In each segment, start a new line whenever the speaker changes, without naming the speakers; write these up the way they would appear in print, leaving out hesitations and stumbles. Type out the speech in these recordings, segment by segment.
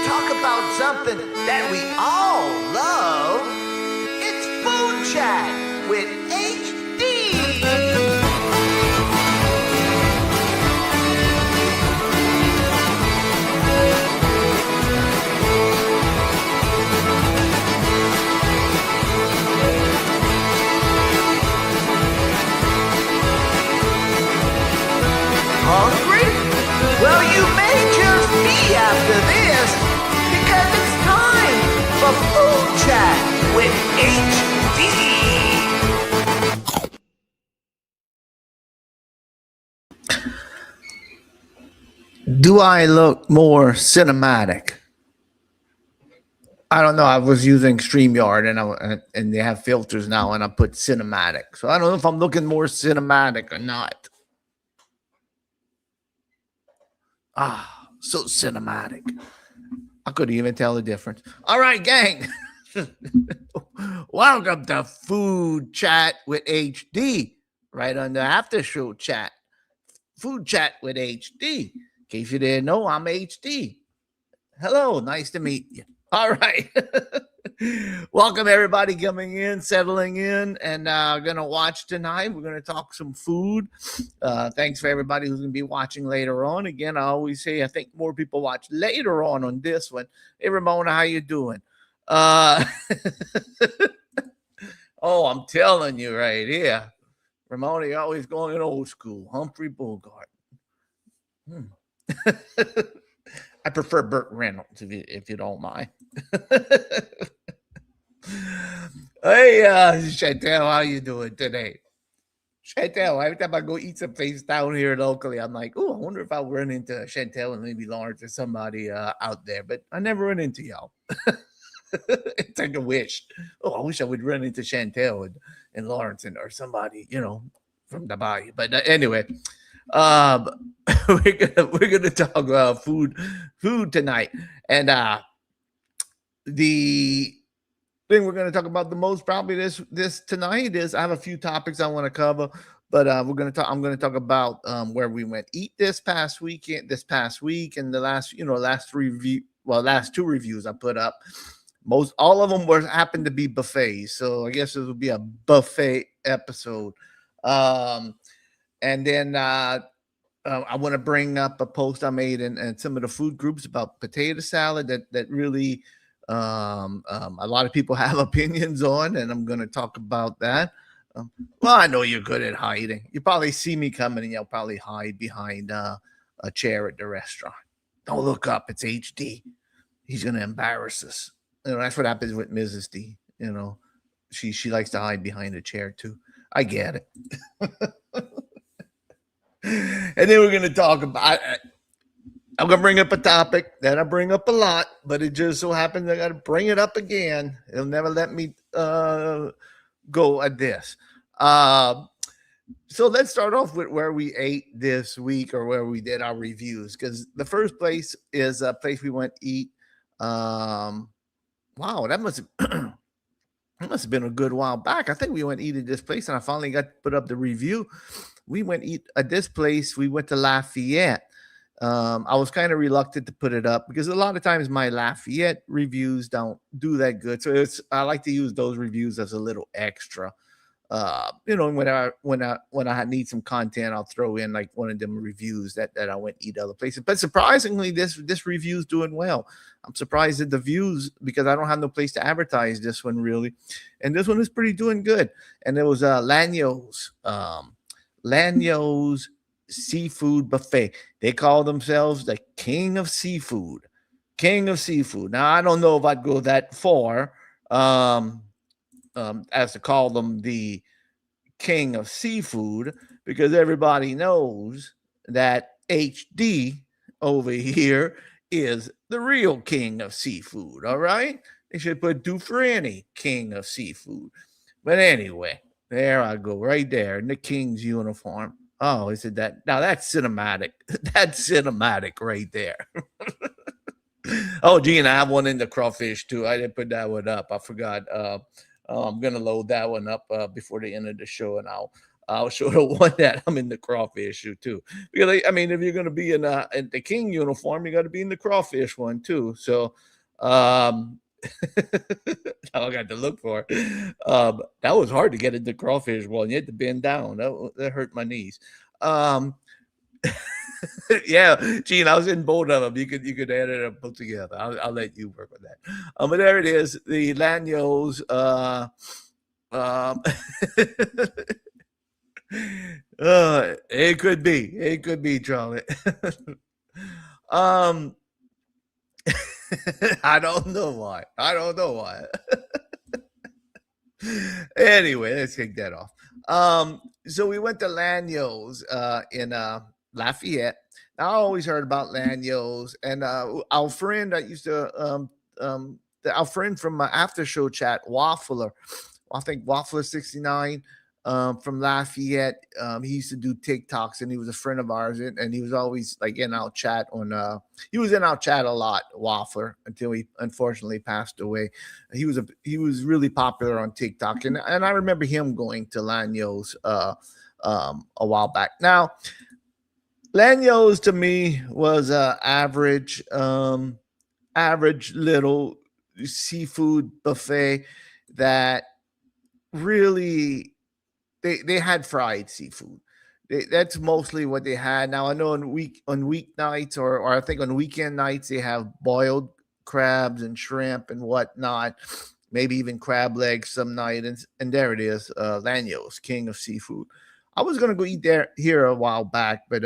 talk about something that we all love. It's Food Chat with HD. Hungry? Well, you may just be after this, because it's time for Food Chat with HD. Do I look more cinematic? I don't know. I was using StreamYard, and they have filters now, and I put cinematic. So I don't know if I'm looking more cinematic or not. So cinematic. I couldn't even tell the difference. All right, gang. Welcome to Food Chat with HD, right on the after show chat. Food Chat with HD. In case you didn't know, I'm HD. Hello, nice to meet you. All right. Welcome, everybody coming in, settling in, and going to watch tonight. We're going to talk some food. Thanks for everybody who's going to be watching later on. Again, I always say I think more people watch later on this one. Hey, Ramona, how you doing? Oh, I'm telling you right here. Ramona, you're always going in old school. Humphrey Bogart. I prefer Burt Reynolds, if you don't mind. Hey, Chantel, how you doing today? Chantel, every time I go eat some place down here locally, I'm like, oh, I wonder if I'll run into Chantel and maybe Lawrence or somebody out there. But I never run into y'all. It's like a wish. Oh, I wish I would run into Chantel and Lawrence or somebody, from the bayou. But anyway, we're gonna talk about food tonight, and the thing we're going to talk about the most probably this tonight is I have a few topics I want to cover, but I'm going to talk about where we went eat this past week, and the last last two reviews I put up. All of them happened to be buffets, so I guess it will be a buffet episode. And then I want to bring up a post I made in some of the food groups about potato salad that really a lot of people have opinions on, and I'm going to talk about that. Well, I know you're good at hiding. You probably see me coming, and you'll probably hide behind a chair at the restaurant. Don't look up. It's HD. He's going to embarrass us. That's what happens with Mrs. D. She likes to hide behind a chair too. I get it. And then we're going to talk about. I'm going to bring up a topic that I bring up a lot, but it just so happens I got to bring it up again. It'll never let me go at this. So let's start off with where we ate this week, or where we did our reviews, because the first place is a place we went to eat. Wow, that must have been a good while back. I think we went to eat at this place, and I finally got to put up the review. We went to eat at this place. We went to Lafayette. I was kind of reluctant to put it up because a lot of times my Lafayette reviews don't do that good. So I like to use those reviews as a little extra. When I need some content, I'll throw in like one of them reviews that I went to eat other places. But surprisingly, this review's doing well. I'm surprised at the views because I don't have no place to advertise this one really. And this one is pretty doing good. And there was Lanyo's Seafood Buffet. They call themselves the King of Seafood. Now, I don't know if I'd go that far as to call them the King of Seafood, because everybody knows that HD over here is the real King of Seafood. All right, they should put Dufresne King of Seafood. But anyway, there I go, right there in the King's uniform. Oh, is it that? Now that's cinematic. That's cinematic right there. Oh, gee, and I have one in the crawfish too. I didn't put that one up. I forgot. I'm gonna load that one up before the end of the show, and I should have won that. I'm in the crawfish shoe too. Because I mean, if you're gonna be in the king uniform, you got to be in the crawfish one too. So, um, I got to look for it. That was hard to get in the crawfish one. You had to bend down. That hurt my knees. Um, yeah, Gene, I was in both of them. You could add it and put together. I'll let you work with that. But there it is. The Lanyos. Um, it could be. It could be, Charlie. um, I don't know why. I don't know why. Anyway, let's kick that off. So we went to Lanyos in Lafayette. I always heard about Lanyos, and our friend I used to our friend from my after show chat, Waffler. I think Waffler 69 from Lafayette. He used to do TikToks, and he was a friend of ours, and he was always like in our chat on. He was in our chat a lot, Waffler, until he unfortunately passed away. He was really popular on TikTok, and I remember him going to Lanyos a while back. Now, Lanyos to me was average little seafood buffet that really they had fried seafood. That's mostly what they had. Now I know on weeknights or I think on weekend nights they have boiled crabs and shrimp and whatnot, maybe even crab legs some night. And there it is, Lanyos, king of seafood. I was gonna go eat there here a while back, but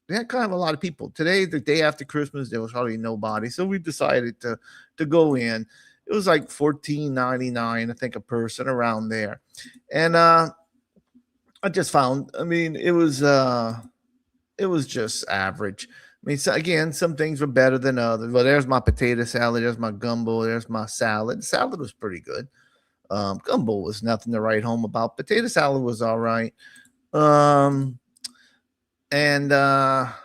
they had kind of a lot of people. Today, the day after Christmas, there was hardly nobody. So we decided to go in. It was like $14.99, I think, a person around there. And I just found, I mean, it was just average. I mean, so again, some things were better than others. Well, there's my potato salad, there's my gumbo, there's my salad. The salad was pretty good. Gumbo was nothing to write home about. Potato salad was all right. Um, and wow,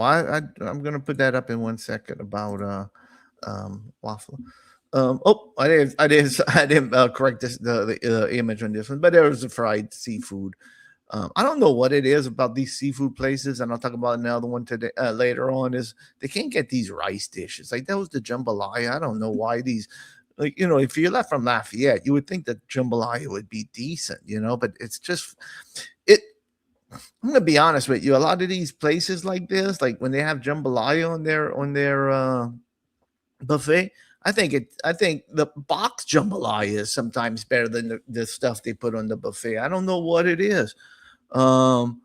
I'm gonna put that up in 1 second about waffle. Oh, I didn't correct the image on this one, but there was a fried seafood. I don't know what it is about these seafood places, and I'll talk about another one today later on. Is they can't get these rice dishes like that was the jambalaya. I don't know why these. Like, if you're left from Lafayette, you would think that jambalaya would be decent, but it's just it. I'm gonna be honest with you. A lot of these places like this, like when they have jambalaya on their buffet, I think the box jambalaya is sometimes better than the stuff they put on the buffet. I don't know what it is. Um,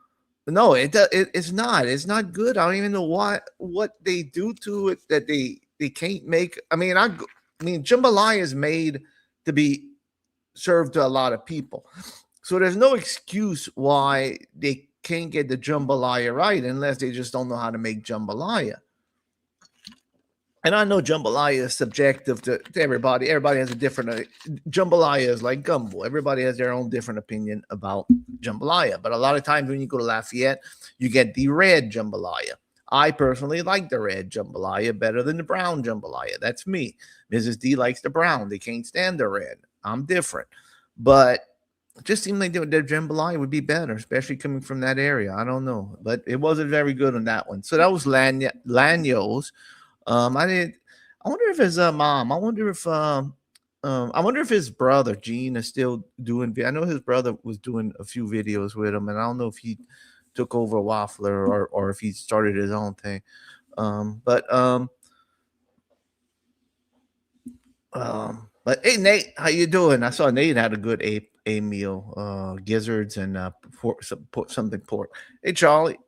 no, it's not. It's not good. I don't even know what they do to it that they can't make. I mean, jambalaya is made to be served to a lot of people. So there's no excuse why they can't get the jambalaya right unless they just don't know how to make jambalaya. And I know jambalaya is subjective to everybody. Everybody has a different jambalaya is like gumbo. Everybody has their own different opinion about jambalaya. But a lot of times when you go to Lafayette, you get the red jambalaya. I personally like the red jambalaya better than the brown jambalaya. That's me. Mrs. D likes the brown. They can't stand the red. I'm different. But it just seemed like their jambalaya would be better, especially coming from that area. I don't know. But it wasn't very good on that one. So that was Lanyos. I did. I wonder if his mom. I wonder if his brother Gene is still doing. I know his brother was doing a few videos with him, and I don't know if he took over Waffler or if he started his own thing. But but hey Nate, how you doing? I saw Nate had a good a meal, gizzards and something pork. Hey Charlie,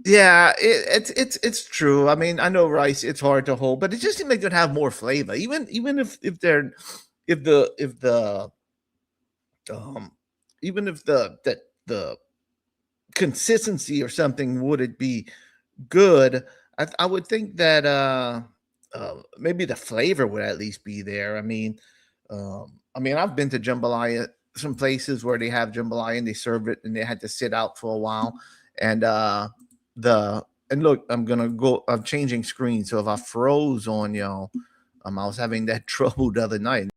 yeah, it's true. I mean, I know rice it's hard to hold, but it just seems like they'd have more flavor. Even if they're if the um even if the consistency or something would it be good, I would think that maybe the flavor would at least be there. I mean, I've been to jambalaya, some places where they have jambalaya and they serve it and they had to sit out for a while. And the and look, I'm changing screens. So if I froze on y'all, I was having that trouble the other night.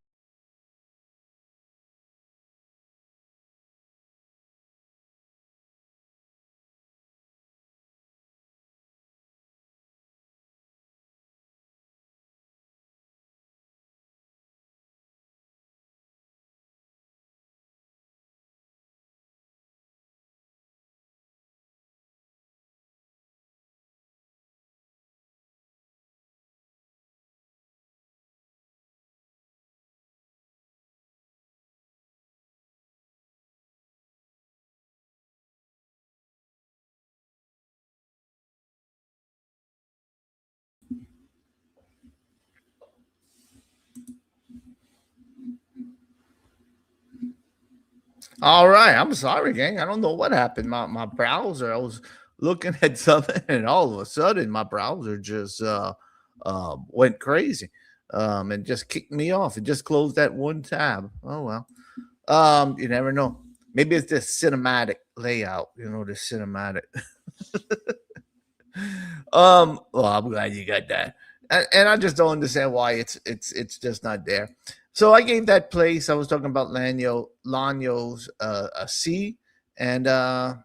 All right. I'm sorry, gang. I don't know what happened. My browser, I was looking at something and all of a sudden my browser just went crazy. And just kicked me off. It just closed that one tab. Oh well. You never know. Maybe it's this cinematic layout, the cinematic. Well, I'm glad you got that. And I just don't understand why it's just not there. So I gave that place I was talking about Lanyo's a C, and I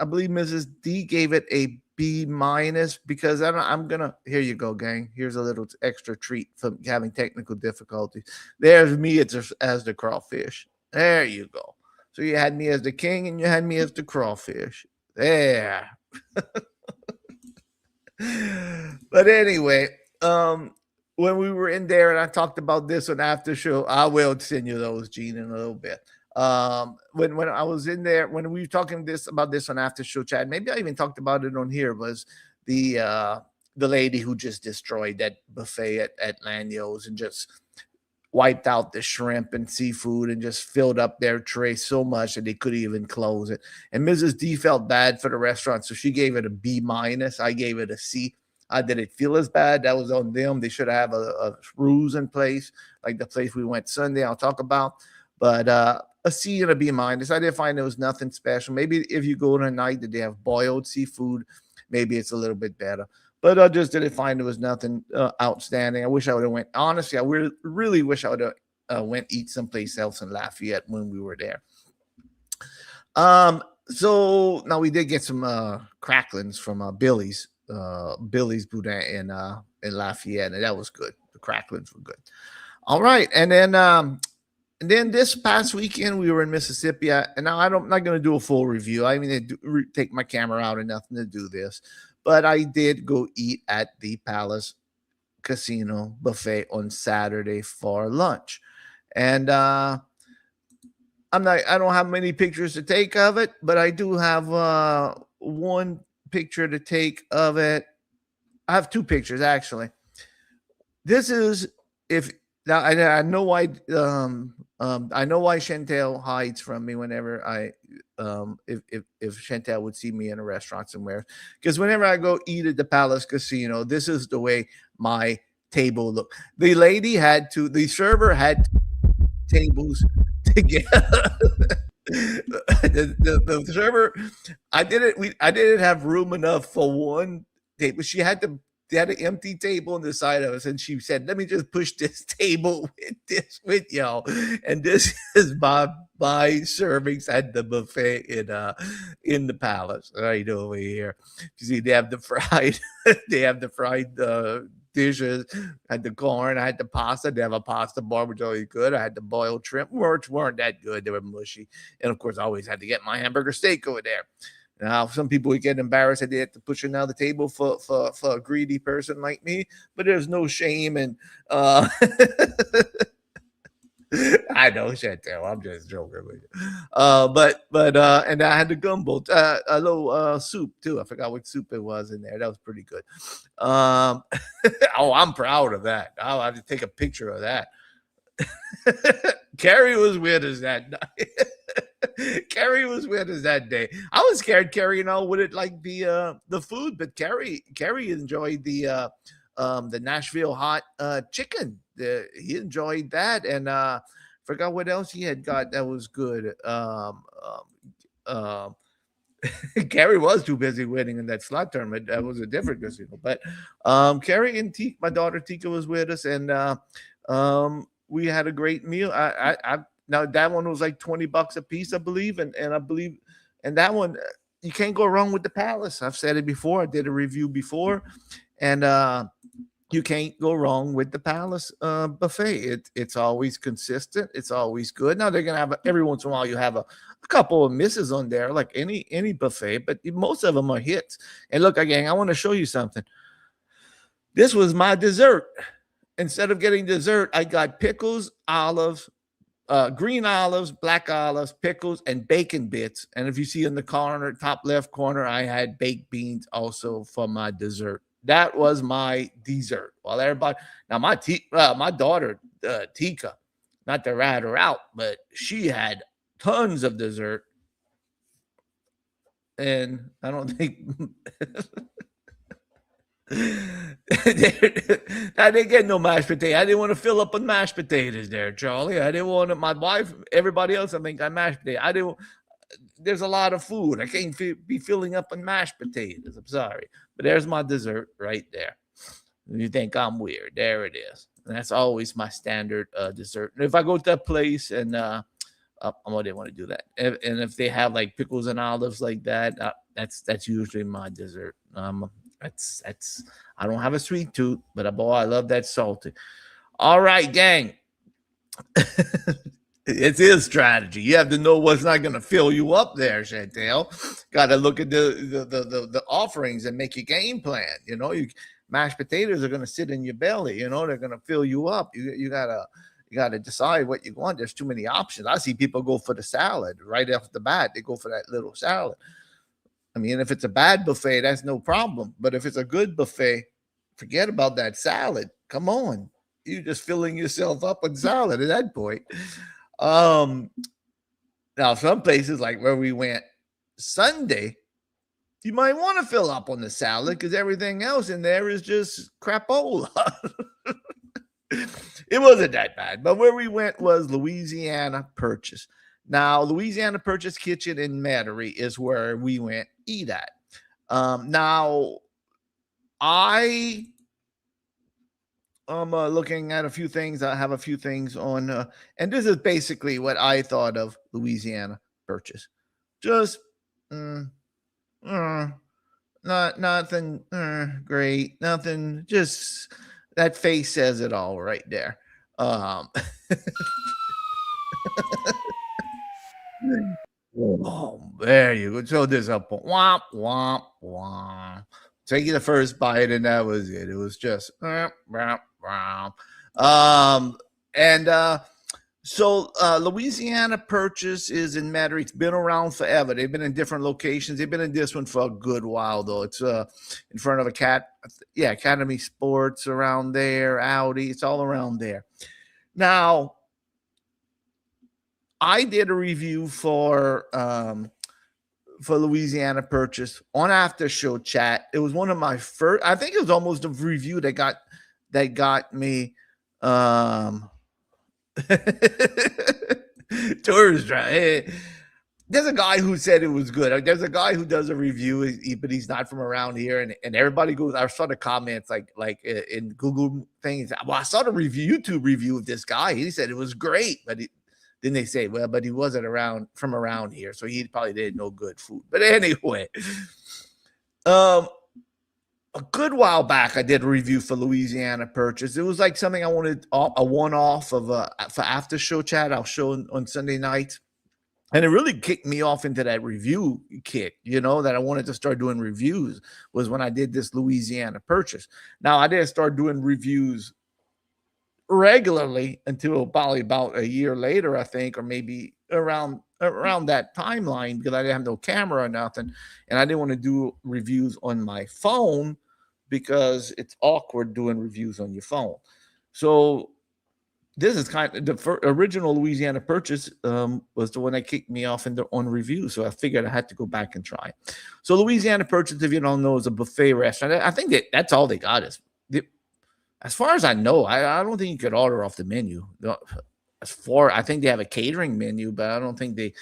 believe Mrs. D gave it a B minus because I'm gonna. Here you go, gang. Here's a little extra treat for having technical difficulties. There's me as the crawfish. There you go. So you had me as the king, and you had me as the crawfish. There. But anyway, when we were in there and I talked about this on after show, I will send you those, Gene, in a little bit. When I was in there, when we were talking about this on after show chat, maybe I even talked about it on here, was the lady who just destroyed that buffet at Lanyo's and just wiped out the shrimp and seafood and just filled up their tray so much that they couldn't even close it. And Mrs. D felt bad for the restaurant, so she gave it a B minus. I gave it a C. Did it feel as bad? That was on them. They should have a rules in place, like the place we went Sunday. I'll talk about, but a C and a B minus. I didn't find there was nothing special. Maybe if you go on a night that they have boiled seafood, maybe it's a little bit better. But I just didn't find there was nothing outstanding. I wish I would have went. Honestly, I really wish I would have went eat someplace else in Lafayette when we were there. So now we did get some cracklings from Billy's Boudin in Lafayette, and that was good. The cracklings were good. All right, and then this past weekend we were in Mississippi, and now I'm not going to do a full review. I mean, take my camera out and nothing to do this. But I did go eat at the Palace Casino buffet on Saturday for lunch. And I don't have many pictures to take of it, but I do have one picture to take of it. I have two pictures actually. This is if now I know why I know why Chantel hides from me whenever if Chantel would see me in a restaurant somewhere, because whenever I go eat at the Palace Casino, this is the way my table looked. The server had tables together. The server, I didn't have room enough for one table. They had an empty table on the side of us, and she said, "Let me just push this table with y'all." And this is my servings at the buffet in the Palace right over here. You see, they have the fried, dishes. I had the corn, I had the pasta. They have a pasta bar, which was always good. I had the boiled shrimp, which weren't that good. They were mushy, and of course, I always had to get my hamburger steak over there. Now, some people would get embarrassed that they had to push another table for a greedy person like me, but there's no shame. And I know, Chantel, I'm just joking with you. And I had the gumbo, a little soup too. I forgot what soup it was in there. That was pretty good. Oh, I'm proud of that. I'll have to take a picture of that. Carrie was with us that night. Carrie was with us that day. I was scared Carrie wouldn't like the food, but Carrie enjoyed the Nashville hot chicken. He enjoyed that, and forgot what else he had got that was good. Carrie was too busy winning in that slot tournament. That was a different casino. But Carrie and my daughter Tika was with us, and we had a great meal. Now that one was like $20 a piece, I believe, and that one you can't go wrong with the Palace. I've said it before. I did a review before, and you can't go wrong with the Palace buffet. It's always consistent. It's always good. Now they're gonna have every once in a while you have a couple of misses on there, like any buffet, but most of them are hits. And look, again, I want to show you something. This was my dessert. Instead of getting dessert, I got pickles, olives, green olives, black olives, pickles, and bacon bits. And if you see in the corner, top left corner, I had baked beans also for my dessert. That was my dessert. Well, everybody, now my daughter, Tika, not to rat her out, but she had tons of dessert, and I don't think I didn't get no mashed potato. I didn't want to fill up on mashed potatoes there, Charlie. I didn't want to, my wife, everybody else, I think I mashed potato. I didn't. There's a lot of food. I can't be filling up on mashed potatoes. I'm sorry, but there's my dessert right there. You think I'm weird? There it is. And that's always my standard dessert. And if I go to a place and I didn't want to do that. And if they have like pickles and olives like that, that's usually my dessert. That's I don't have a sweet tooth, but boy, I love that salty. All right, gang. It's his strategy. You have to know what's not going to fill you up there, Chantel. Got to look at the offerings and make your game plan. You know, mashed potatoes are going to sit in your belly. You know, they're going to fill you up. You gotta decide what you want. There's too many options. I see people go for the salad right off the bat. They go for that little salad. I mean, if it's a bad buffet, that's no problem. But if it's a good buffet, forget about that salad. Come on. You're just filling yourself up with salad at that point. Now, some places like where we went Sunday, you might want to fill up on the salad because everything else in there is just crapola. It wasn't that bad, but where we went was Louisiana Purchase. Now, Louisiana Purchase Kitchen in Metairie is where we went eat at. Now, I am looking at a few things. I have a few things on, and this is basically what I thought of Louisiana Purchase. Just not nothing great, nothing. Just that face says it all right there. Oh, there you go. So disappointed. Womp, womp, womp. Taking the first bite, and that was it. It was just so Louisiana Purchase is in Metairie. It's been around forever. They've been in different locations. They've been in this one for a good while, though. It's in front of Academy Sports around there, Audi. It's all around there. Now, I did a review for Louisiana Purchase on After Show Chat. It was one of my first. I think it was almost a review that got me tourist drive. There's a guy who said it was good. There's a guy who does a review, but he's not from around here, and everybody goes. I saw the comments like in Google things. Well, I saw the YouTube review of this guy. He said it was great, but then they say, well, but he wasn't from around here, so he probably didn't know good food. But anyway, a good while back, I did a review for Louisiana Purchase. It was like something I wanted a one-off of for After Show Chat. I'll show on Sunday night. And it really kicked me off into that review kick, that I wanted to start doing reviews was when I did this Louisiana Purchase. Now, I didn't start doing reviews regularly until probably about a year later, I think, or maybe around that timeline because I didn't have no camera or nothing. And I didn't want to do reviews on my phone because it's awkward doing reviews on your phone. So this is kind of the original Louisiana Purchase was the one that kicked me off on review. So I figured I had to go back and try. So Louisiana Purchase, if you don't know, is a buffet restaurant. I think that's all they got is, as far as I know, I don't think you could order off the menu. I think they have a catering menu, but I don't think they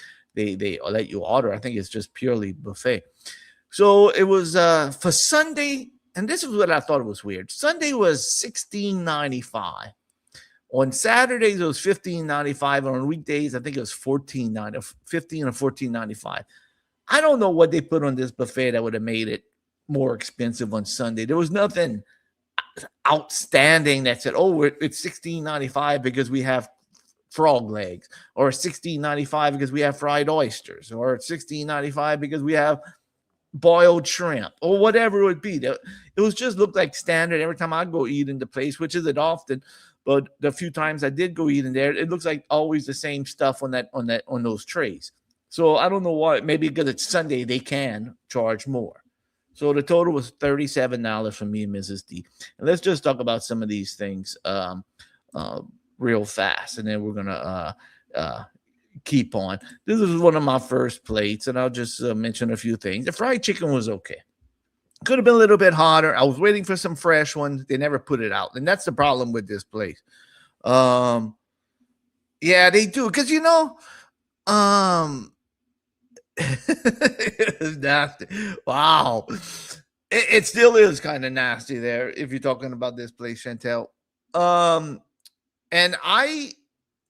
let you order. I think it's just purely buffet. So it was for Sunday, and this is what I thought was weird. Sunday was $16.95. On Saturdays, it was $15.95. On weekdays, I think it was $15 or $14.95. I don't know what they put on this buffet that would have made it more expensive on Sunday. There was nothing outstanding that said, oh, it's $16.95 because we have frog legs, or $16.95 because we have fried oysters, or it's $16.95 because we have boiled shrimp, or whatever it would be. It was just looked like standard every time I go eat in the place, which isn't often. But the few times I did go eat in there, it looks like always the same stuff on those trays. So I don't know why. Maybe because it's Sunday, they can charge more. So the total was $37 for me and Mrs. D. And let's just talk about some of these things real fast, and then we're gonna keep on. This was one of my first plates, and I'll just mention a few things. The fried chicken was okay. Could have been a little bit hotter. I was waiting for some fresh ones. They never put it out, and that's the problem with this place. Um, yeah, they do because it's nasty. Wow, it still is kind of nasty there if you're talking about this place, Chantel. Um, and I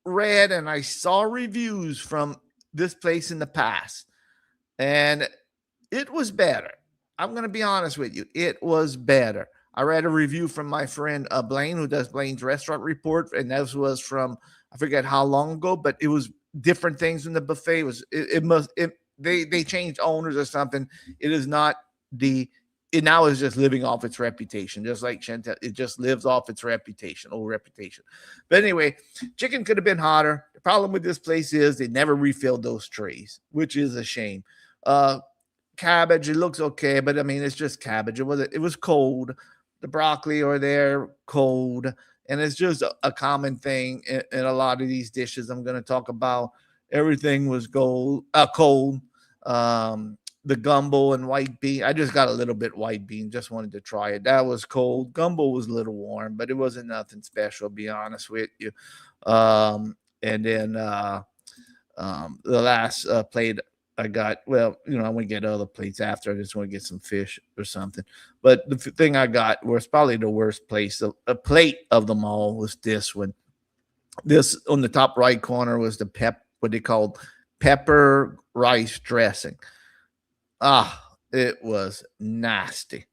read and I saw reviews from this place in the past, and it was better. I'm going to be honest with you. It was better. I read a review from my friend Blaine, who does Blaine's Restaurant Report, and this was from I forget how long ago, but it was different things in the buffet. They changed owners or something. It is not the it now is just living off its reputation, just like Chantel. It just lives off its reputation, old reputation. But anyway, chicken could have been hotter. The problem with this place is they never refilled those trays, which is a shame. Cabbage, it looks okay, but I mean, it's just cabbage. It was cold. The broccoli are there cold, and it's just a common thing in a lot of these dishes I'm going to talk about. Everything was cold. The gumbo and white bean. I just got a little bit white bean. Just wanted to try it. That was cold. Gumbo was a little warm, but it wasn't nothing special. Be honest with you. And then the last plate I got, well, I'm going to get other plates after. I just want to get some fish or something. But the thing I got was probably the worst place. A plate of them all was this one. This on the top right corner was what they called pepper rice dressing. It was nasty.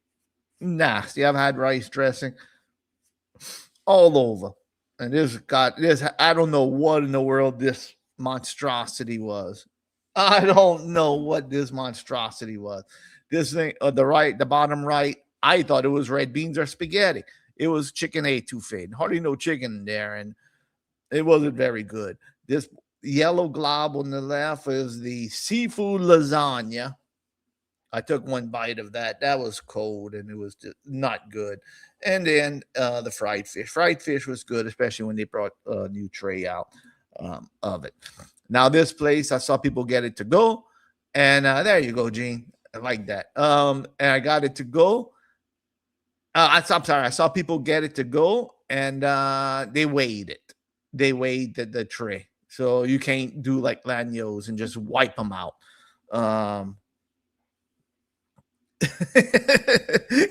Nasty. I've had rice dressing all over. And I don't know what in the world this monstrosity was. I don't know what this monstrosity was. This thing, the bottom right, I thought it was red beans or spaghetti. It was chicken étouffée. Hardly no chicken in there, and it wasn't very good. This yellow glob on the left is the seafood lasagna. I took one bite of that. That was cold, and it was just not good. And then the fried fish. Fried fish was good, especially when they brought a new tray out of it. Now, this place, I saw people get it to go. And there you go, Gene. I like that. And I got it to go. I'm sorry. I saw people get it to go, and they weighed it. They weighed the tray. So you can't do like Lanyos and just wipe them out.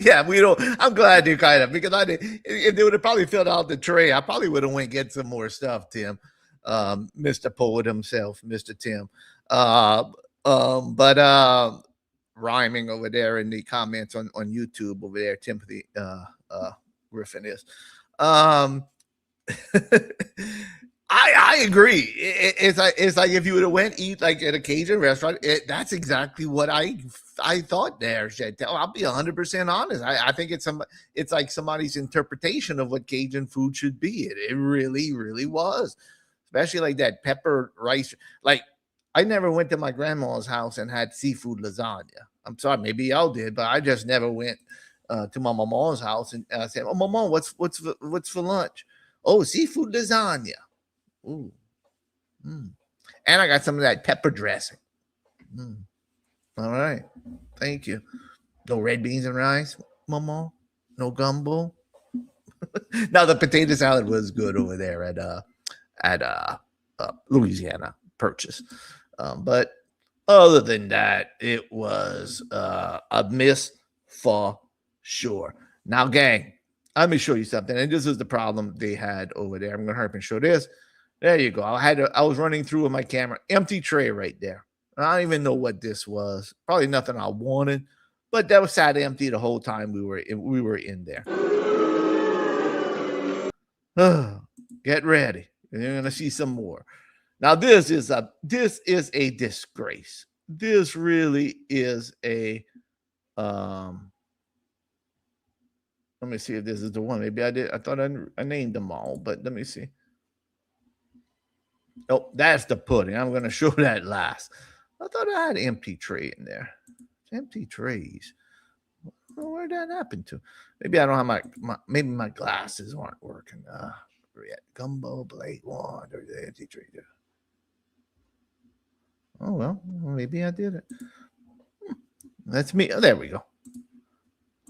Yeah, we don't. I'm glad you kind of because if they would have probably filled out the tray, I probably would have went get some more stuff, Tim. Mr. Poet himself, Mr. Tim. But rhyming over there in the comments on YouTube over there, Timothy Griffin is. I agree. It's like if you would have went eat like at a Cajun restaurant, that's exactly what I thought there. I'll be 100% honest. I think it's like somebody's interpretation of what Cajun food should be. It really, really was, especially like that pepper rice. Like I never went to my grandma's house and had seafood lasagna. I'm sorry, maybe y'all did, but I just never went to my mom's house and said, "Oh, mama, what's for lunch? Oh, seafood lasagna." Ooh. Mm. And I got some of that pepper dressing. Mm. All right. Thank you. No red beans and rice, mama. No gumbo. Now the potato salad was good over there at Louisiana Purchase. But other than that, it was a miss for sure. Now, gang, let me show you something. And this is the problem they had over there. I'm going to hurry up and show this. There you go. I was running through with my camera. Empty tray right there. I don't even know what this was. Probably nothing I wanted, but that was sat empty the whole time we were in there. Get ready. You're gonna see some more. Now this is a disgrace. This really is a let me see if this is the one. Maybe I did. I thought I named them all, but let me see. Oh, that's the pudding. I'm going to show that last. I thought I had empty tray in there. Empty trays. Well, where'd that happen to? Maybe I don't have maybe my glasses aren't working. Gumbo plate one. There's the empty tray there. Oh well, maybe I did it. That's me. Oh, there we go.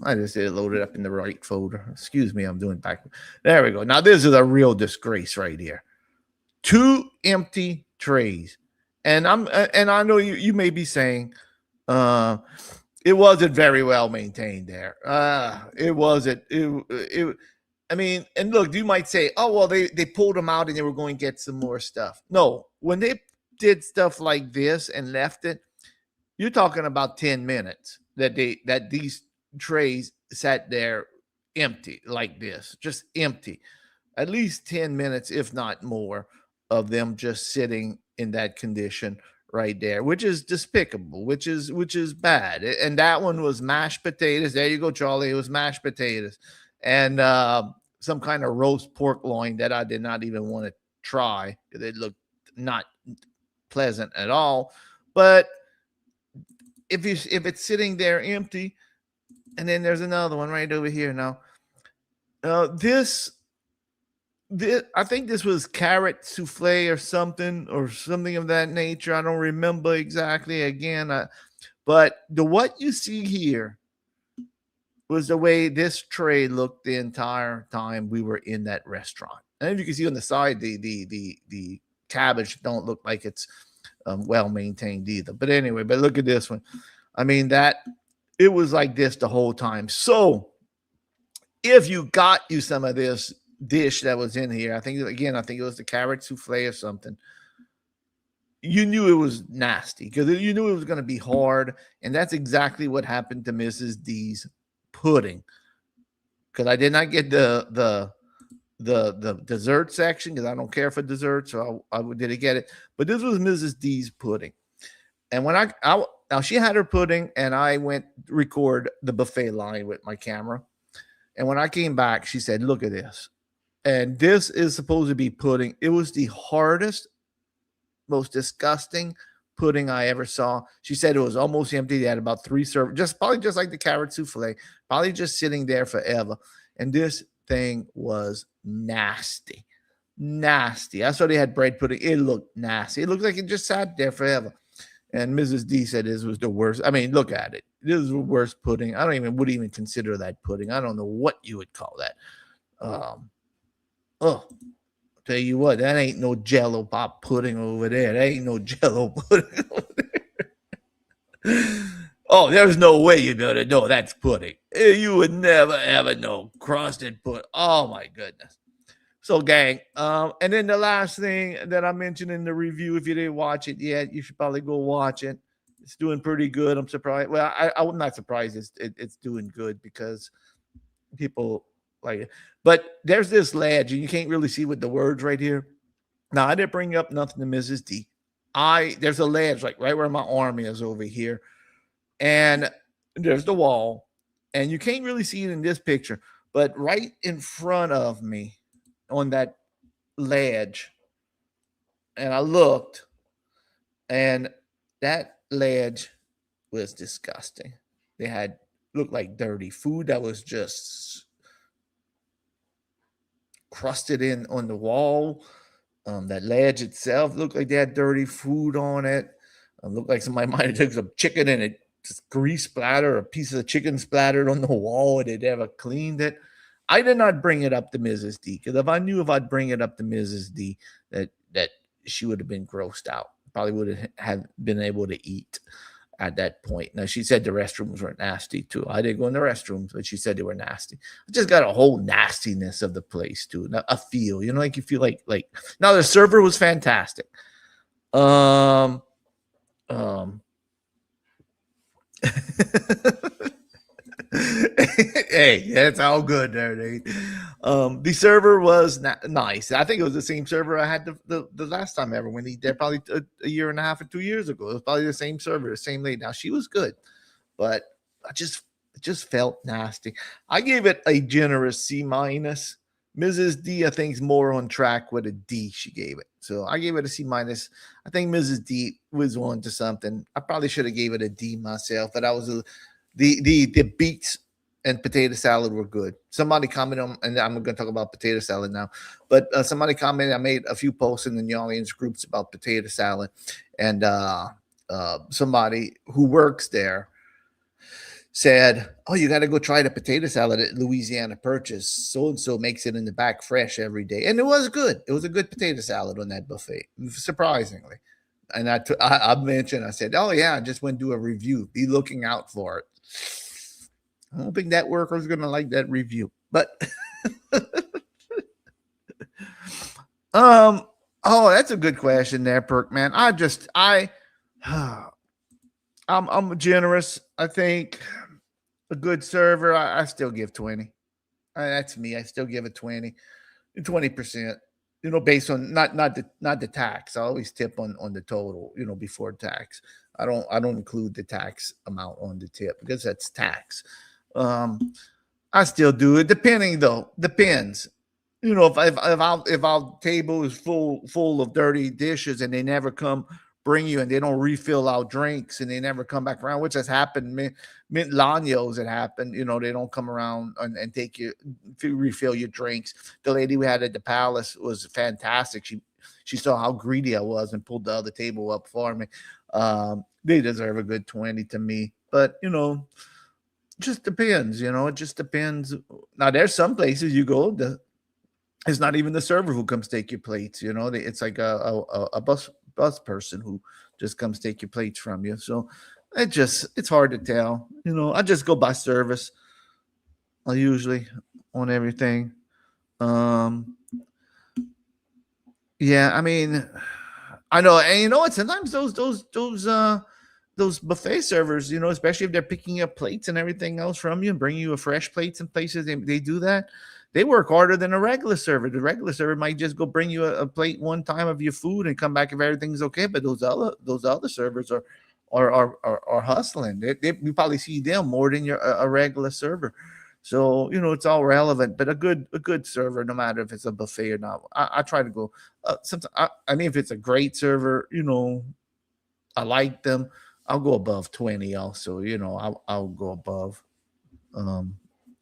I just did it loaded up in the right folder. Excuse me, I'm doing back. There we go. Now this is a real disgrace right here. Two empty trays, and I know you may be saying, uh, it wasn't very well maintained there. It wasn't. It. I mean, and look, you might say, oh well, they pulled them out and they were going to get some more stuff. No, when they did stuff like this and left it, you're talking about 10 minutes that these trays sat there empty like this, just empty. At least 10 minutes, if not more, of them just sitting in that condition right there, which is despicable, which is bad. And that one was mashed potatoes. There you go, Charlie. It was mashed potatoes and some kind of roast pork loin that I did not even want to try because it looked not pleasant at all. But if it's sitting there empty, and then there's another one right over here now. This I think this was carrot souffle or something of that nature. I don't remember exactly. Again, but what you see here was the way this tray looked the entire time we were in that restaurant. And as you can see on the side, the cabbage don't look like it's well maintained either. But anyway, but look at this one. I mean, that it was like this the whole time. So if you got you some of this dish that was in here, I think it was the carrot souffle or something, you knew it was nasty because you knew it was going to be hard. And that's exactly what happened to Mrs. D's pudding. Because I did not get the dessert section because I don't care for dessert, so I didn't get it. But this was Mrs. D's pudding. And when now she had her pudding, and I went record the buffet line with my camera. And when I came back, she said, "Look at this." And this is supposed to be pudding. It was the hardest, most disgusting pudding I ever saw. She said it was almost empty. They had about 3 servings, probably just like the carrot souffle, probably just sitting there forever. And this thing was nasty. Nasty. I saw they had bread pudding. It looked nasty. It looked like it just sat there forever. And Mrs. D said this was the worst. I mean, look at it. This is the worst pudding. I wouldn't even consider that pudding. I don't know what you would call that. Tell you what, that ain't no Jello pop pudding over there. That ain't no Jello pudding over there. Oh, there's no way you're gonna know that's pudding. You would never ever know crusted pudding. Oh my goodness. So, gang, and then the last thing that I mentioned in the review, if you didn't watch it yet, you should probably go watch it. It's doing pretty good. I'm surprised. Well, I'm not surprised it's doing good because people like it. But there's this ledge, and you can't really see with the words right here. Now, I didn't bring up nothing to Mrs. D. There's a ledge like right where my arm is over here, and there's the wall, and you can't really see it in this picture, but right in front of me on that ledge, and I looked, and that ledge was disgusting. They had looked like dirty food that was just crusted in on the wall. That ledge itself looked like they had dirty food on it. Looked like somebody might have took some chicken and it just grease splatter, a piece of chicken splattered on the wall, and they'd never cleaned it. I did not bring it up to Mrs. D because if I knew if I'd bring it up to Mrs. D that she would have been grossed out. Probably would have been able to eat at that point. Now, she said the restrooms were nasty too. I didn't go in the restrooms, but she said they were nasty. I just got a whole nastiness of the place too. A feel, like you feel like now the server was fantastic. Hey, that's all good there, Nate. The server was nice. I think it was the same server I had the last time I ever went eat there, probably a year and a half or 2 years ago. It was probably the same server, the same lady. Now she was good, but it just felt nasty. I gave it a generous C minus. Mrs. D, I think, is more on track with a D. She gave it, so I gave it a C minus. I think Mrs. D was on to something. I probably should have gave it a D myself, but I was the beets and potato salad were good. Somebody commented on, and I'm going to talk about potato salad now, but somebody commented. I made a few posts in the New Orleans groups about potato salad, and somebody who works there said, "Oh, you got to go try the potato salad at Louisiana Purchase. So and so makes it in the back fresh every day," and it was good. It was a good potato salad on that buffet, surprisingly. And I mentioned, I said, "Oh yeah, I just went to do a review. Be looking out for it." I don't think that worker's gonna like that review, but oh, that's a good question there, Perk man. I'm generous. I think a good server, I still give 20. That's me. I still give it 20%. Based on not the tax. I always tip on the total. Before tax. I don't include the tax amount on the tip because that's tax. I still do it, depending though. Depends. If our table is full of dirty dishes and they never come bring you and they don't refill our drinks and they never come back around, which has happened. Mint Lanyos it happened. They don't come around and take you refill your drinks. The lady we had at the palace was fantastic. She saw how greedy I was and pulled the other table up for me. They deserve a good 20 to me, but just depends. It just depends. Now there's some places you go, it's not even the server who comes take your plates. It's like a bus person who just comes take your plates from you. So it's hard to tell. I just go by service. I usually on everything. Yeah, I mean, I know, and what? Sometimes those buffet servers, especially if they're picking up plates and everything else from you and bringing you a fresh plates and places, they do that. They work harder than a regular server. The regular server might just go bring you a plate one time of your food and come back if everything's okay. But those other servers are hustling. You probably see them more than a regular server. So it's all relevant. But a good server, no matter if it's a buffet or not, I try to go. Sometimes I mean, if it's a great server, I like them. I'll go above 20 also. I'll go above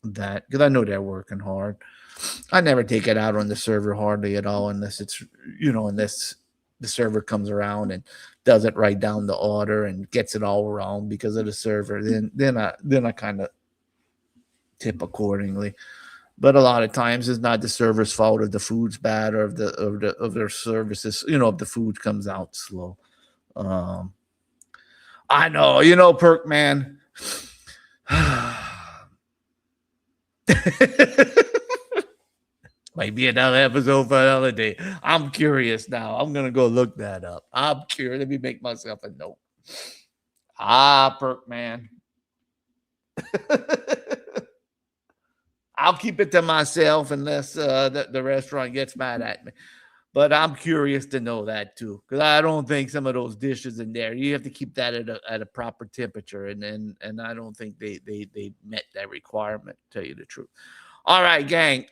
that because I know they're working hard. I never take it out on the server hardly at all unless unless the server comes around and does it right down the order and gets it all wrong because of the server. Then I kind of tip accordingly. But a lot of times it's not the server's fault if the food's bad or of their services, if the food comes out slow. I know, Perk man. Might be another episode for another day. I'm curious now. I'm gonna go look that up. I'm curious. Let me make myself a note. Perk man. I'll keep it to myself unless the restaurant gets mad at me. But I'm curious to know that too, because I don't think some of those dishes in there, you have to keep that at a proper temperature, and I don't think they met that requirement. To tell you the truth. All right, gang.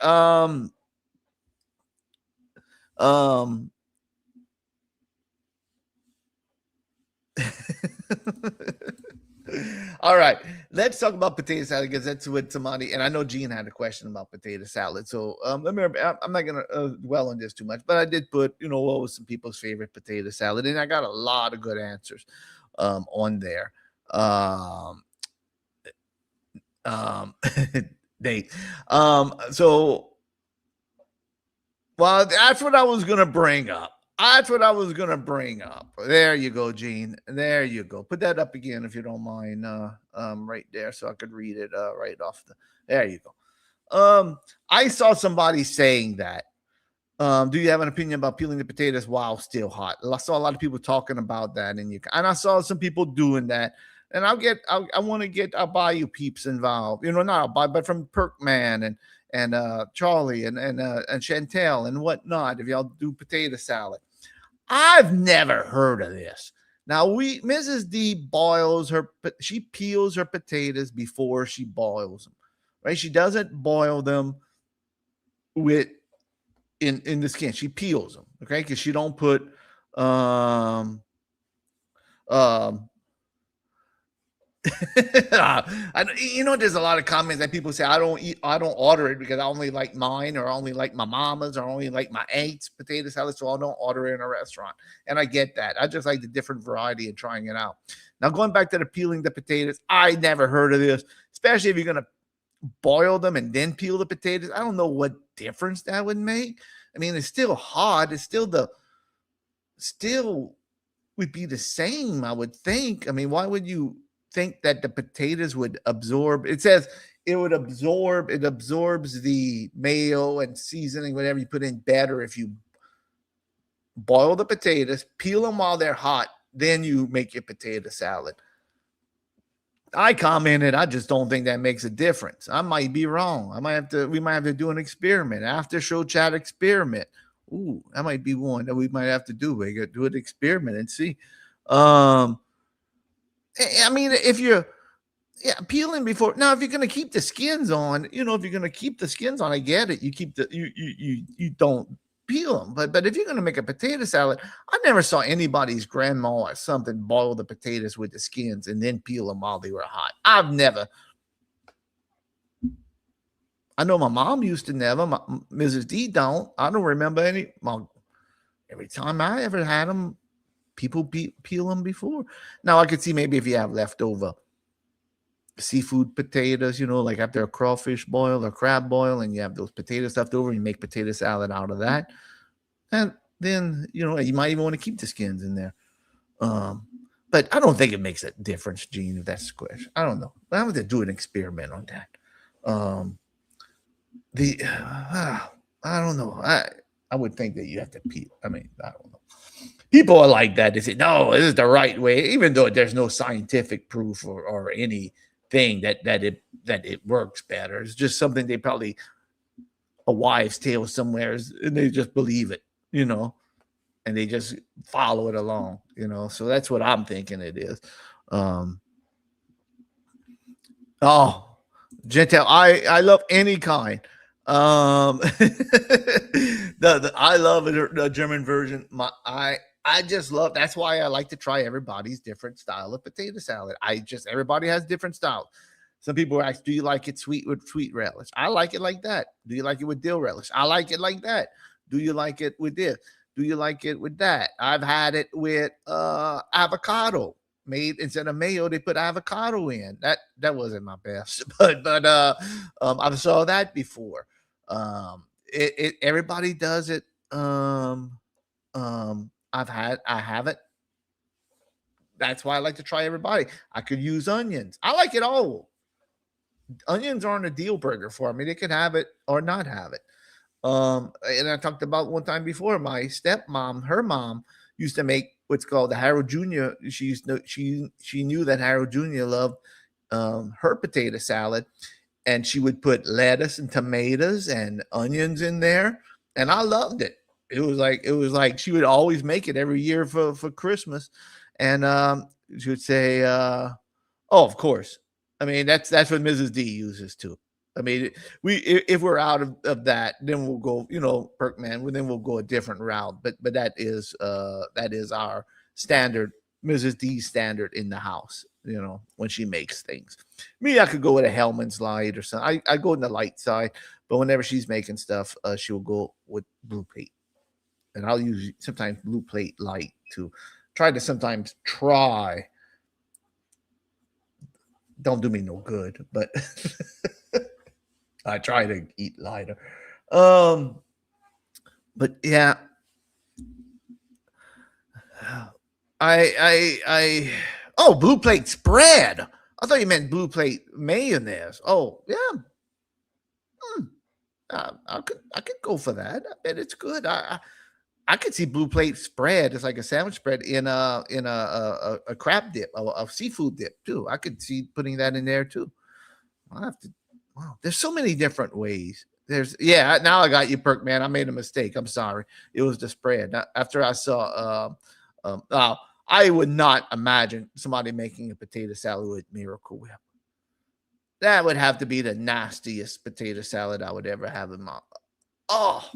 All right, let's talk about potato salad because that's what somebody, and I know Gene had a question about potato salad. So I'm not gonna dwell on this too much, but I did put what was some people's favorite potato salad, and I got a lot of good answers on there. They so well, that's what I was gonna bring up. That's what I was gonna bring up. There you go, Gene. There you go. Put that up again if you don't mind. Right there, so I could read it right off the. There you go. I saw somebody saying that. Do you have an opinion about peeling the potatoes while still hot? I saw a lot of people talking about that, and I saw some people doing that. And I want to get I'll buy you peeps involved. Not I'll buy, but from Perkman and Charlie and Chantel and whatnot. If y'all do potato salad, I've never heard of this. Now Mrs. D she peels her potatoes before she boils them, right? She doesn't boil them with in the skin. She peels them, okay? Because she don't put um There's a lot of comments that people say, I don't order it because I only like mine, or I only like my mama's, or I only like my aunt's potato salad, so I don't order it in a restaurant. And I get that. I just like the different variety and trying it out. Now, going back to the peeling the potatoes, I never heard of this, especially if you're going to boil them and then peel the potatoes. I don't know what difference that would make. I mean, it's still hot. It's still would be the same, I would think. I mean, why would you think that the potatoes would absorb? It says it absorbs the mayo and seasoning, whatever you put in, better if you boil the potatoes, peel them while they're hot, then you make your potato salad. I commented, I just don't think that makes a difference. I might be wrong. We might have to do an experiment, after show chat experiment. Ooh, that might be one that we might have to do. We got to do an experiment and see. Um, I mean, if you're peeling before, now, if you're going to keep the skins on, if you're going to keep the skins on, I get it. You keep you don't peel them, but if you're going to make a potato salad, I never saw anybody's grandma or something boil the potatoes with the skins and then peel them while they were hot. I've never. I know my mom used to never. Mrs. D don't. I don't remember every time I ever had them, people peel them before. Now, I could see maybe if you have leftover seafood potatoes, like after a crawfish boil or crab boil, and you have those potatoes left over, and you make potato salad out of that. And then, you might even want to keep the skins in there. But I don't think it makes a difference, Gene, if that's the question. I don't know. I have to do an experiment on that. I don't know. I would think that you have to peel. I mean, I don't know. People are like that. They say, no, this is the right way, even though there's no scientific proof or anything that it works better. It's just something they probably, a wives' tale somewhere, and they just believe it, and they just follow it along, So that's what I'm thinking it is. Gentile, I love any kind. I love the German version. I just love. That's why I like to try everybody's different style of potato salad. Everybody has different styles. Some people ask, "Do you like it sweet with sweet relish?" I like it like that. Do you like it with dill relish? I like it like that. Do you like it with this? Do you like it with that? I've had it with avocado. Made instead of mayo, they put avocado in. That wasn't my best, but I saw that before. Everybody does it. I have it. That's why I like to try everybody. I could use onions. I like it all. Onions aren't a deal breaker for me. They can have it or not have it. And I talked about one time before, my stepmom, her mom used to make what's called the Harold Jr. She knew that Harold Jr. loved her potato salad, and she would put lettuce and tomatoes and onions in there, and I loved it. It was like she would always make it every year for Christmas, and she would say, "Oh, of course." I mean, that's what Mrs. D uses too. I mean, if we're out of that, then we'll go, Perkman. Then we'll go a different route. But that is our standard, Mrs. D standard in the house. When she makes things. Me, I could go with a Hellman's Light or something. I go in the light side, but whenever she's making stuff, she'll go with Blue Plate, and I'll use sometimes Blue Plate Light to try to sometimes try. Don't do me no good, but I try to eat lighter. But yeah, oh, Blue Plate spread. I thought you meant Blue Plate mayonnaise. Oh yeah, I could go for that. I bet it's good. I could see Blue Plate spread. It's like a sandwich spread in a crab dip, a seafood dip too. I could see putting that in there too. I'll have to. Wow, there's so many different ways. Now I got you, Perk man. I made a mistake. I'm sorry. It was the spread. After I saw, I would not imagine somebody making a potato salad with Miracle Whip. That would have to be the nastiest potato salad I would ever have in my. Oh,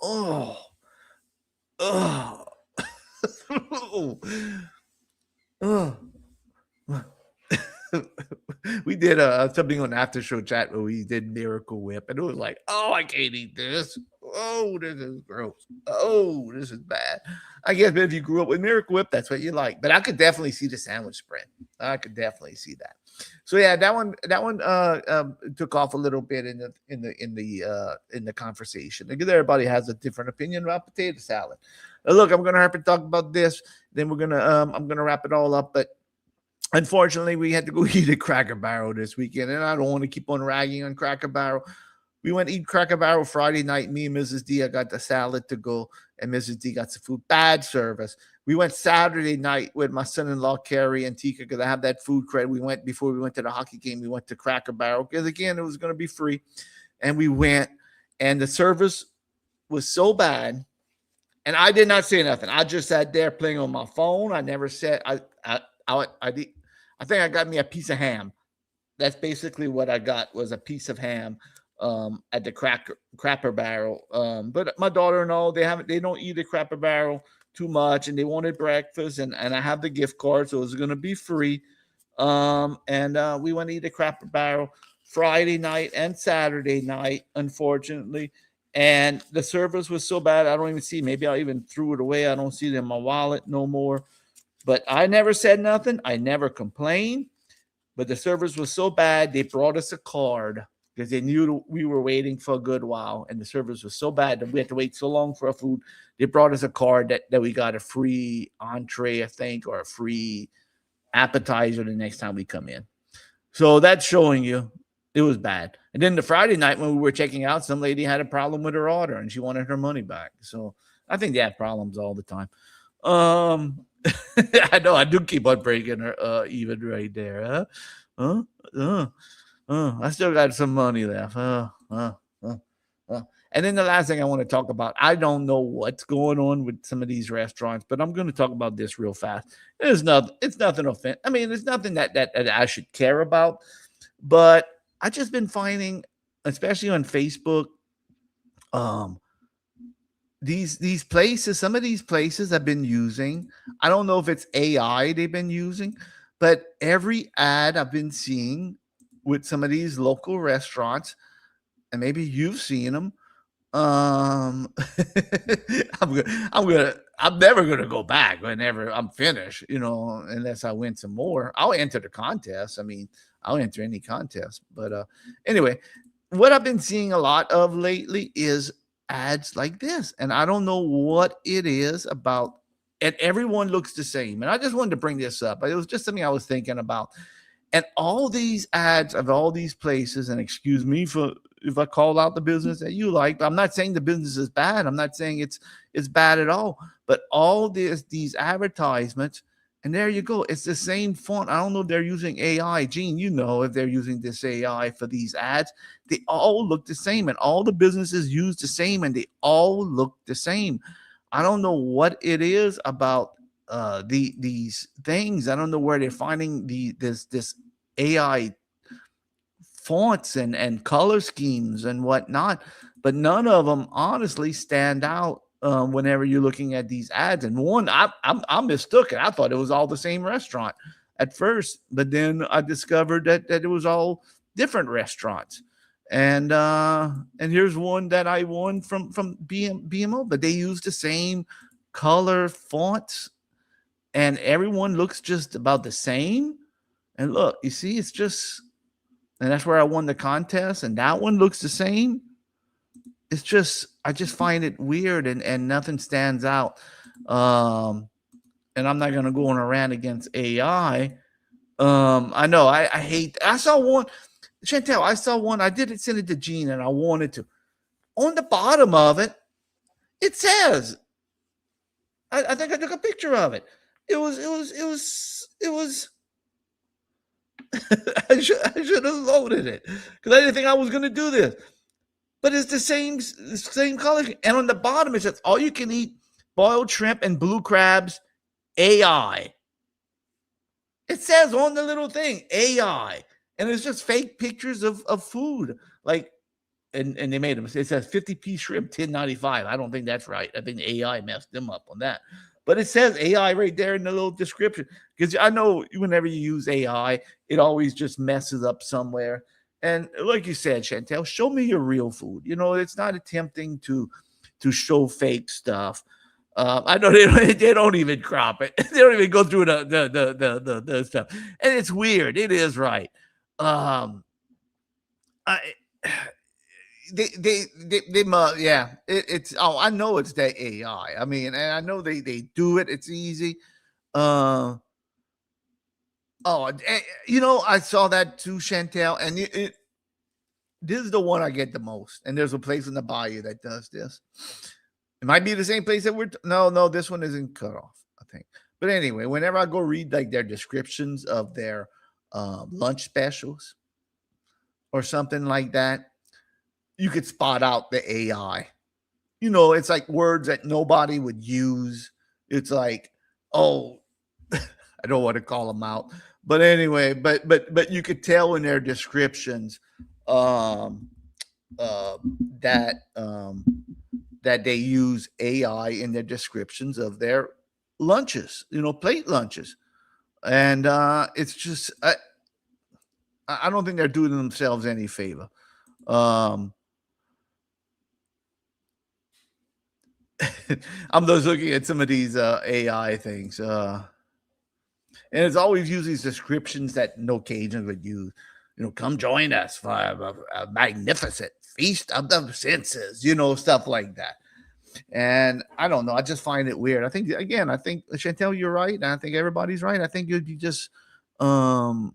oh, oh, oh. We did something on after show chat where we did Miracle Whip, and it was like, oh, I can't eat this. Oh, this is gross. Oh, this is bad. I guess if you grew up with Miracle Whip, that's what you like. But I could definitely see the sandwich spread. I could definitely see that. So yeah, that one took off a little bit in the conversation because everybody has a different opinion about potato salad. Look, I'm gonna have to talk about this. Then I'm gonna wrap it all up, but unfortunately, we had to go eat at Cracker Barrel this weekend, and I don't want to keep on ragging on Cracker Barrel. We went to eat Cracker Barrel Friday night. Me and Mrs. D, I got the salad to go, and Mrs. D got some food. Bad service. We went Saturday night with my son-in-law, Carrie and Tika, because I have that food credit. We went before we went to the hockey game. We went to Cracker Barrel because, again, it was going to be free. And we went, and the service was so bad. And I did not say nothing. I just sat there playing on my phone. I never said, I think I got me a piece of ham. That's basically what I got, was a piece of ham at the Cracker Barrel. But my daughter and all, they don't eat a Cracker Barrel too much, and they wanted breakfast, and I have the gift card, so it was going to be free. And we went to eat a Cracker Barrel Friday night and Saturday night, unfortunately. And the service was so bad, I don't even see. Maybe I even threw it away. I don't see it in my wallet no more. But I never said nothing. I never complained. But the service was so bad, they brought us a card because they knew we were waiting for a good while. And the service was so bad that we had to wait so long for our food. They brought us a card that we got a free entree, I think, or a free appetizer the next time we come in. So that's showing you it was bad. And then the Friday night when we were checking out, some lady had a problem with her order and she wanted her money back. So I think they have problems all the time. I know I do keep on breaking her even right there. I still got some money left. And then the last thing I want to talk about, I don't know what's going on with some of these restaurants, but I'm going to talk about this real fast. It's nothing offensive. I mean, it's nothing that I should care about, but I just been finding, especially on Facebook, these places, some of these places have been using, I don't know if it's AI they've been using, but every ad I've been seeing with some of these local restaurants, and maybe you've seen them, I'm never gonna go back whenever I'm finished, unless I win some more. I'll enter the contest. I mean, I'll enter any contest. But anyway, what I've been seeing a lot of lately is ads like this, and I don't know what it is about. And everyone looks the same. And I just wanted to bring this up. It was just something I was thinking about. And all these ads of all these places, and excuse me for if I call out the business that you like, but I'm not saying the business is bad. I'm not saying it's bad at all. But all these advertisements, and there you go. It's the same font. I don't know if they're using AI. Gene, if they're using this AI for these ads. They all look the same, and all the businesses use the same, and they all look the same. I don't know what it is about these things. I don't know where they're finding this AI fonts and color schemes and whatnot, but none of them honestly stand out whenever you're looking at these ads. And one, I mistook it. I thought it was all the same restaurant at first, but then I discovered that it was all different restaurants. And here's one that I won from BMO, but they use the same color fonts, and everyone looks just about the same. And look, you see, it's just, and that's where I won the contest, and that one looks the same. It's just, I just find it weird, and nothing stands out. And I'm not going to go on a rant against AI. I know I hate, I saw one, Chantel, I didn't send it to Gene, and I wanted to. On the bottom of it, it says, I think I took a picture of it. It was I should have loaded it because I didn't think I was going to do this. But it's the same color. And on the bottom, it says, all you can eat boiled shrimp and blue crabs, AI. It says on the little thing, AI. And it's just fake pictures of food. Like, and they made them. It says 50-piece shrimp, $10.95. I don't think that's right. I think AI messed them up on that. but it says AI right there in the little description. Because I know whenever you use AI, it always just messes up somewhere. And like you said, Chantel, show me your real food. It's not attempting to show fake stuff. I know they don't even crop it. They don't even go through the stuff, and it's weird. It is right. I yeah. It's I know it's the AI. I mean, and I know they do it. It's easy. Uh, I saw that too, Chantel, and this is the one I get the most. And there's a place in the bayou that does this. It might be the same place that no, this one isn't cut off, I think. But anyway, whenever I go read like their descriptions of their lunch specials or something like that, you could spot out the AI. It's like words that nobody would use. It's like, oh, I don't want to call them out, but anyway, but you could tell in their descriptions um, that that they use AI in their descriptions of their lunches, plate lunches, and it's just I don't think they're doing themselves any favor. Um, I'm just looking at some of these AI things, and it's always use these descriptions that no Cajun would use. Come join us for a magnificent feast of the senses, stuff like that. And I don't know. I just find it weird. I think Chantel, you're right, and I think everybody's right. I think you'd be just and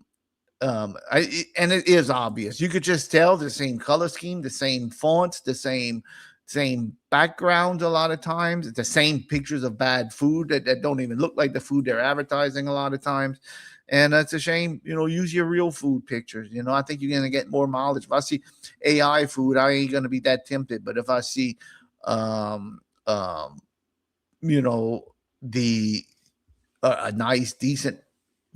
it is obvious. You could just tell the same color scheme, the same fonts, the same backgrounds a lot of times. It's the same pictures of bad food that don't even look like the food they're advertising a lot of times. And that's a shame. Use your real food pictures. I think you're gonna get more mileage. If I see AI food, I ain't gonna be that tempted. But if I see the a nice decent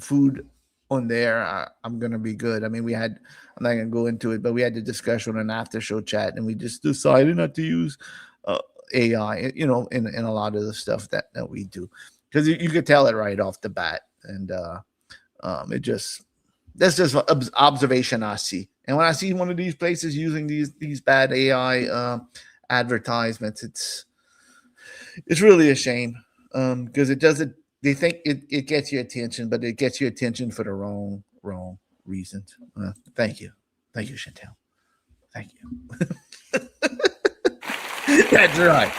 food on there, I'm gonna be good. I mean, I'm not gonna go into it, but we had the discussion on an after show chat, and we just decided not to use AI, in a lot of the stuff that we do, because you could tell it right off the bat, and that's just observation I see. And when I see one of these places using these bad AI advertisements, it's really a shame, because it doesn't. They think it gets your attention, but it gets your attention for the wrong reasons. Thank you, Chantel. Thank you. That's right.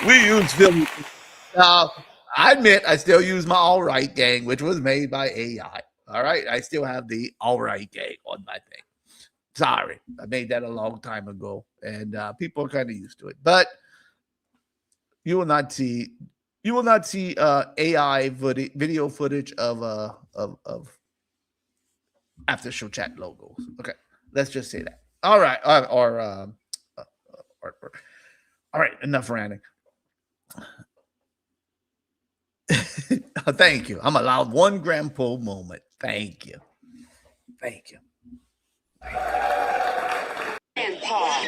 We use film. Now, I admit I still use my All Right Gang, which was made by AI. All right, I still have the All Right Gang on my thing. Sorry, I made that a long time ago, and people are kind of used to it. But you will not see AI video footage of after show chat logos. Okay, let's just say that. All right, all right. Enough ranting. Thank you. I'm allowed one grandpa moment. Thank you. Thank you. Grandpa.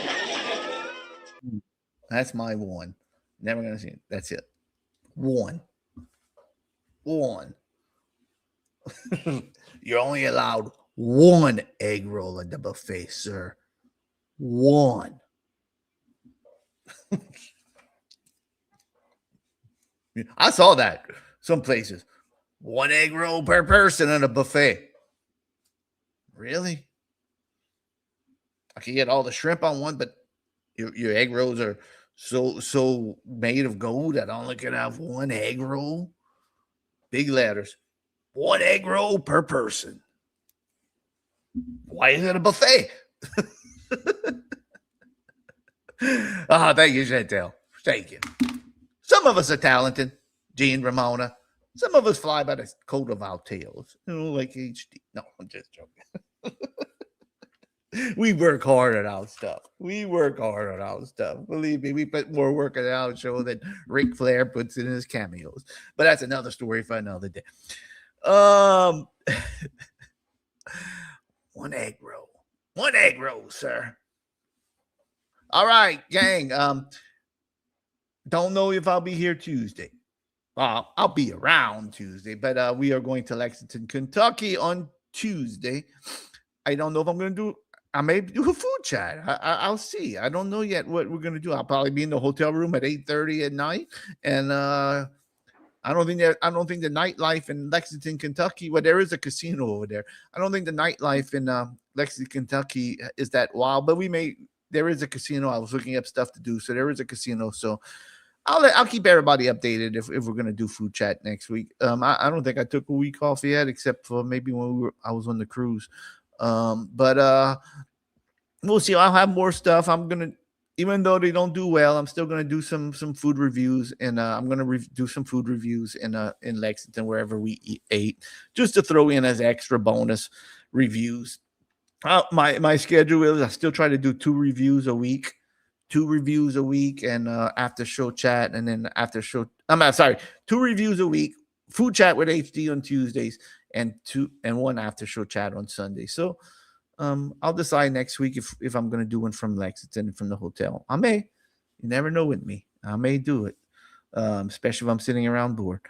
That's my one. Never gonna see it. That's it. One. You're only allowed one egg roll at the buffet, sir. One. I saw that some places. One egg roll per person at a buffet. Really? I can get all the shrimp on one, but your egg rolls are so made of gold that I only can have one egg roll. Big letters. One egg roll per person. Why is it a buffet? Thank you, Chantel. Thank you. Some of us are talented, Gene, Ramona. Some of us fly by the coat of our tails. Like HD. No, I'm just joking. We work hard at our stuff. Believe me, we put more work in our show than Ric Flair puts in his cameos. But that's another story for another day. One egg roll, sir. All right, gang. Don't know if I'll be here Tuesday. I'll be around Tuesday, but we are going to Lexington, Kentucky on Tuesday. I don't know if I'm going to do. I may do a food chat. I'll see. I don't know yet what we're going to do. I'll probably be in the hotel room at 8:30 at night, and I don't think the nightlife in Lexington, Kentucky. Well, there is a casino over there. I don't think the nightlife in Lexington, Kentucky is that wild, but there is a casino. I was looking up stuff to do, so there is a casino. So I'll keep everybody updated if we're gonna do food chat next week. I don't think I took a week off yet, except for maybe when I was on the cruise. But we'll see. I'll have more stuff. I'm gonna, even though they don't do well, I'm still gonna do some food reviews, and I'm gonna do some food reviews in Lexington wherever we ate, just to throw in as extra bonus reviews. My schedule is I still try to do two reviews a week, and after show chat, and then after show. I'm sorry, 2 reviews a week, food chat with HD on Tuesdays, and one after show chat on Sunday. So I'll decide next week if I'm going to do one from Lexington from the hotel. I may. You never know with me. I may do it, especially if I'm sitting around bored.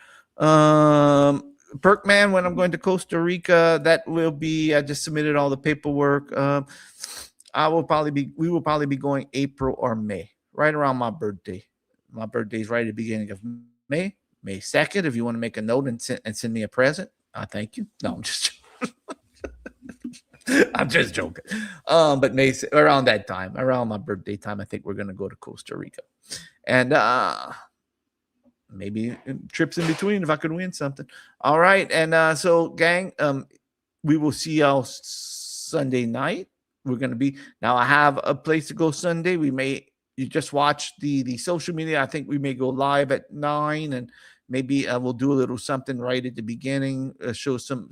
Perkman, when I'm going to Costa Rica, that will be. I just submitted all the paperwork. We will probably be going April or May, right around my birthday. My birthday is right at the beginning of May 2nd. If you want to make a note and send me a present, I thank you. No, I'm just I'm just joking. But May, around that time, around my birthday time, I think we're gonna go to Costa Rica, and maybe trips in between if I could win something. All right, and so gang, we will see y'all Sunday night. We're gonna be now. I have a place to go Sunday. You just watch the social media. I think we may go live at 9, and maybe we'll do a little something right at the beginning, show some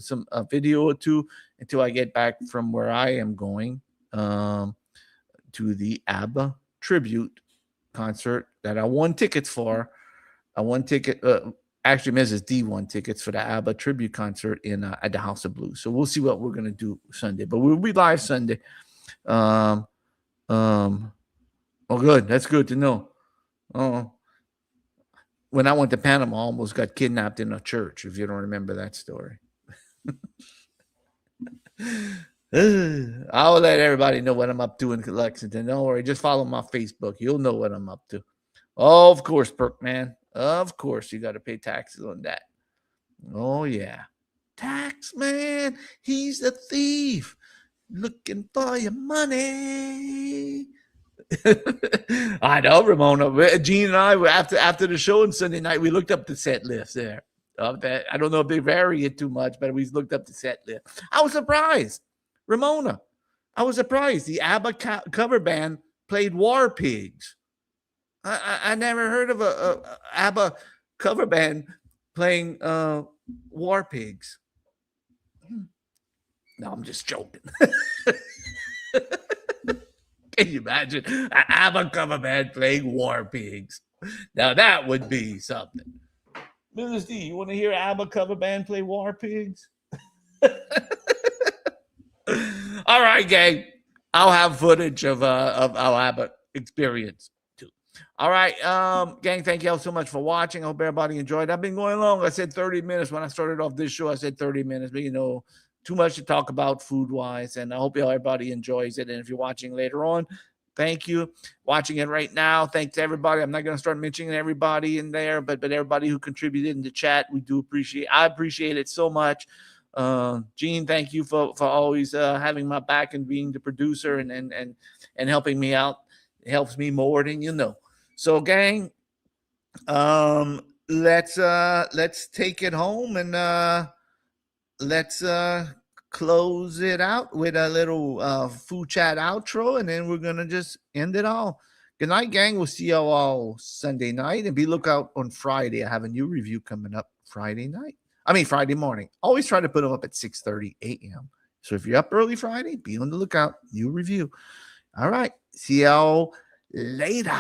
video or two until I get back from where I am going to the ABBA tribute concert that I won tickets for. I won ticket. Actually, Mrs. D won tickets for the ABBA tribute concert at the House of Blues. So we'll see what we're gonna do Sunday, but we'll be live Sunday. Oh, good. That's good to know. Oh, when I went to Panama, I almost got kidnapped in a church. If you don't remember that story. I'll let everybody know what I'm up to in Lexington. Don't worry. Just follow my Facebook. You'll know what I'm up to. Oh, of course, Perkman. Of course, you got to pay taxes on that. Oh, yeah. Tax man. He's a thief. Looking for your money. I know, Ramona. Gene and I, after the show on Sunday night, we looked up the set list there. I don't know if they vary it too much, but we looked up the set list. I was surprised, Ramona. I was surprised. The ABBA cover band played War Pigs. I never heard of a ABBA cover band playing War Pigs. No, I'm just joking. Can you imagine an ABBA cover band playing War Pigs? Now that would be something. Mrs. D, you want to hear ABBA cover band play War Pigs? All right, gang. I'll have footage of our ABBA experience too. All right, gang. Thank you all so much for watching. I hope everybody enjoyed. I've been going long. I said 30 minutes when I started off this show. I said 30 minutes, but too much to talk about food-wise, and I hope everybody enjoys it. And if you're watching later on, thank you. Watching it right now, thanks to everybody. I'm not going to start mentioning everybody in there, but everybody who contributed in the chat, we do appreciate. I appreciate it so much. Gene, thank you for always having my back and being the producer and helping me out. It helps me more than you know. So, gang, let's take it home and let's close it out with a little food chat outro, and then we're gonna just end it all. Good night, gang. We'll see y'all all Sunday night, and be lookout on Friday. I have a new review coming up Friday morning. Always try to put them up at 6:30 a.m. So if you're up early Friday, be on the lookout. New review. All right. See y'all later.